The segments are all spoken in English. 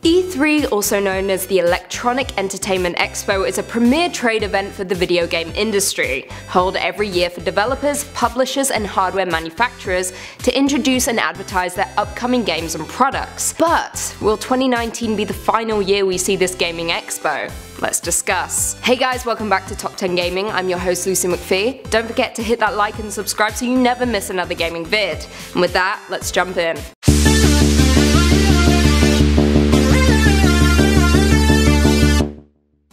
E3, also known as the Electronic Entertainment Expo, is a premier trade event for the video game industry, held every year for developers, publishers, and hardware manufacturers to introduce and advertise their upcoming games and products. But will 2019 be the final year we see this gaming expo? Let's discuss. Hey guys, welcome back to Top 10 Gaming. I'm your host Lucy McPhee. Don't forget to hit that like and subscribe so you never miss another gaming vid. And with that, let's jump in.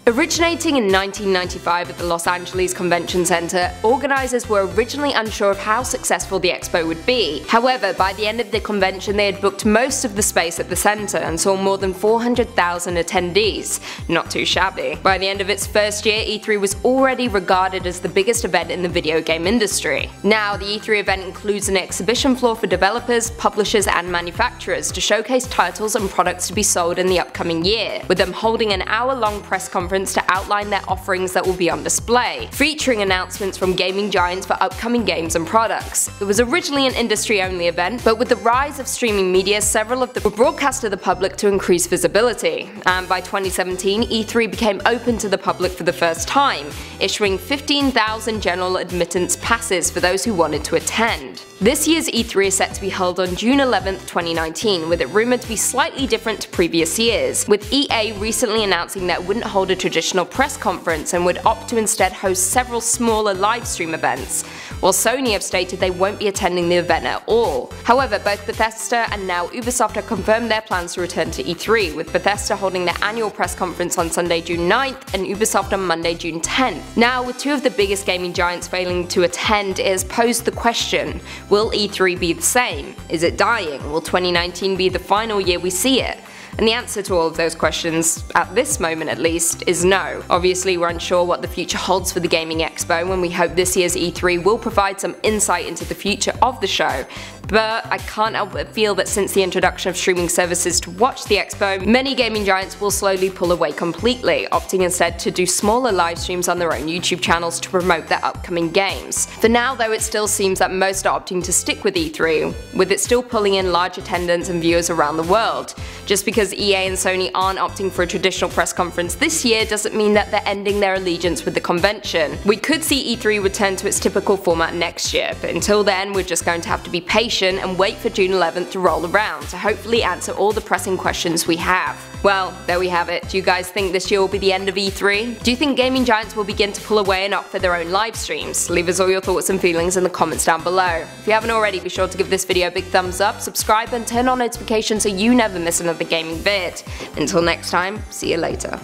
Originating in 1995 at the Los Angeles Convention Center, organizers were originally unsure of how successful the expo would be. However, by the end of the convention they had booked most of the space at the center and saw more than 400,000 attendees. Not too shabby. By the end of its first year, E3 was already regarded as the biggest event in the video game industry. Now, the E3 event includes an exhibition floor for developers, publishers, and manufacturers to showcase titles and products to be sold in the upcoming year, with them holding an hour-long press conference to outline their offerings that will be on display, featuring announcements from gaming giants for upcoming games and products. It was originally an industry-only event, but with the rise of streaming media, several of them were broadcast to the public to increase visibility. And by 2017, E3 became open to the public for the first time, issuing 15,000 general admittance passes for those who wanted to attend. This year's E3 is set to be held on June 11th, 2019, with it rumored to be slightly different to previous years, with EA recently announcing that it wouldn't hold a traditional press conference and would opt to instead host several smaller livestream events, while Sony have stated they won't be attending the event at all. However, both Bethesda and now Ubisoft have confirmed their plans to return to E3, with Bethesda holding their annual press conference on Sunday, June 9th, and Ubisoft on Monday, June 10th. Now, with two of the biggest gaming giants failing to attend, it has posed the question: will E3 be the same? Is it dying? Will 2019 be the final year we see it? And the answer to all of those questions, at this moment at least, is no. Obviously, we're unsure what the future holds for the Gaming Expo, and we hope this year's E3 will provide some insight into the future of the show. But I can't help but feel that since the introduction of streaming services to watch the expo, many gaming giants will slowly pull away completely, opting instead to do smaller live streams on their own YouTube channels to promote their upcoming games. For now though, it still seems that most are opting to stick with E3, with it still pulling in large attendance and viewers around the world. Just because EA and Sony aren't opting for a traditional press conference this year doesn't mean that they're ending their allegiance with the convention. We could see E3 return to its typical format next year, but until then we're just going to have to be patient and wait for June 11th to roll around to hopefully answer all the pressing questions we have. Well, there we have it. Do you guys think this year will be the end of E3? Do you think gaming giants will begin to pull away and opt for their own live streams? Leave us all your thoughts and feelings in the comments down below. If you haven't already, be sure to give this video a big thumbs up, subscribe, and turn on notifications so you never miss another gaming vid. Until next time, see you later.